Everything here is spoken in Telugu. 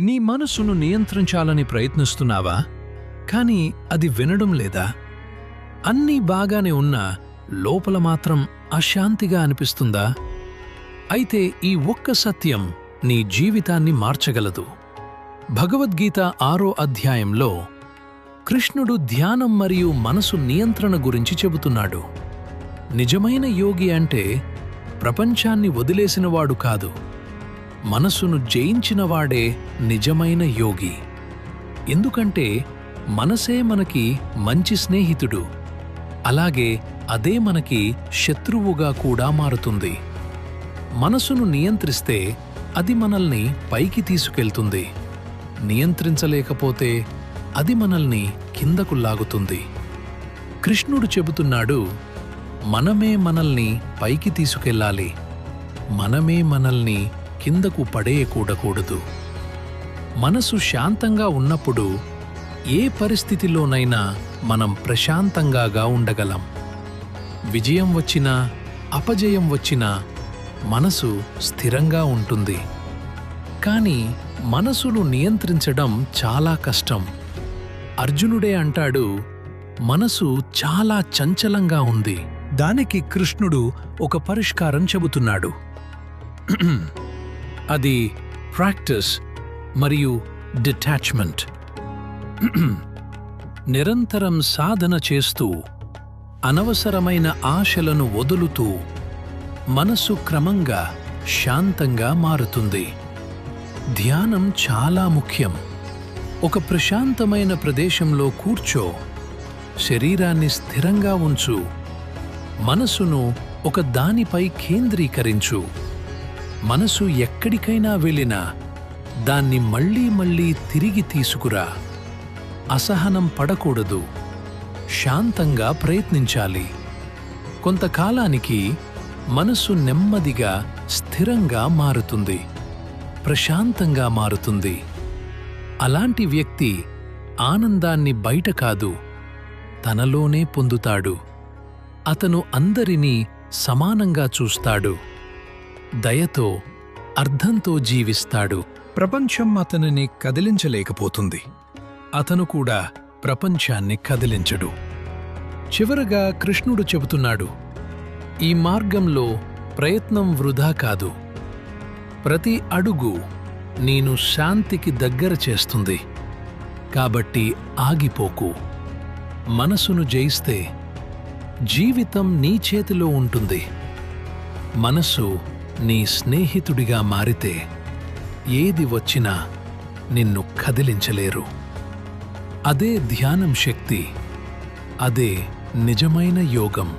నీ మనసును నియంత్రించాలని ప్రయత్నిస్తున్నావా? కానీ అది వినడం లేదా? అన్నీ బాగానే ఉన్నా లోపల మాత్రం అశాంతిగా అనిపిస్తుందా? అయితే ఈ ఒక్క సత్యం నీ జీవితాన్ని మార్చగలదు. భగవద్గీత 6వ అధ్యాయంలో కృష్ణుడు ధ్యానం మరియు మనసు నియంత్రణ గురించి చెబుతున్నాడు. నిజమైన యోగి అంటే ప్రపంచాన్ని వదిలేసినవాడు కాదు, మనసును జయించినవాడే నిజమైన యోగి. ఎందుకంటే మనసే మనకి మంచి స్నేహితుడు, అలాగే అదే మనకి శత్రువుగా కూడా మారుతుంది. మనసును నియంత్రిస్తే అది మనల్ని పైకి తీసుకెళ్తుంది, నియంత్రించలేకపోతే అది మనల్ని కిందకు లాగుతుంది. కృష్ణుడు చెబుతున్నాడు, మనమే మనల్ని పైకి తీసుకెళ్ళాలి, మనమే మనల్ని కిందకు పడేయకూడకూడదు. మనసు శాంతంగా ఉన్నప్పుడు ఏ పరిస్థితిలోనైనా మనం ప్రశాంతంగా ఉండగలం. విజయం వచ్చినా అపజయం వచ్చినా మనసు స్థిరంగా ఉంటుంది. కానీ మనసును నియంత్రించడం చాలా కష్టం. అర్జునుడే అంటాడు, మనసు చాలా చంచలంగా ఉంది. దానికి కృష్ణుడు ఒక పరిష్కారం చెబుతున్నాడు. అది ప్రాక్టీస్ మరియు డిటాచ్మెంట్. నిరంతరం సాధన చేస్తూ అనవసరమైన ఆశలను వదులుతూ మనసు క్రమంగా శాంతంగా మారుతుంది. ధ్యానం చాలా ముఖ్యం. ఒక ప్రశాంతమైన ప్రదేశంలో కూర్చో, శరీరాన్ని స్థిరంగా ఉంచు, మనసును ఒక దానిపై కేంద్రీకరించు. మనసు ఎక్కడికైనా వెళ్ళినా దాన్ని మళ్ళీ మళ్ళీ తిరిగి తీసుకురా. అసహనం పడకూడదు, శాంతంగా ప్రయత్నించాలి. కొంతకాలానికి మనసు నెమ్మదిగా స్థిరంగా మారుతుంది, ప్రశాంతంగా మారుతుంది. అలాంటి వ్యక్తి ఆనందాన్ని బయట కాదు, తనలోనే పొందుతాడు. అతను అందరినీ సమానంగా చూస్తాడు, దయతో అర్థంతో జీవిస్తాడు. ప్రపంచం అతనిని కదిలించలేకపోతుంది, అతను కూడా ప్రపంచాన్ని కదిలించడు. చివరగా కృష్ణుడు చెబుతున్నాడు, ఈ మార్గంలో ప్రయత్నం వృధా కాదు. ప్రతి అడుగు నేను శాంతికి దగ్గర చేస్తుంది. కాబట్టి ఆగిపోకు. మనసును జయిస్తే జీవితం నీ చేతిలో ఉంటుంది. మనసు నీ స్నేహితుడిగా మారితే ఏది వచ్చినా నిన్ను కదిలించలేరు. అదే ధ్యానం శక్తి, అదే నిజమైన యోగం.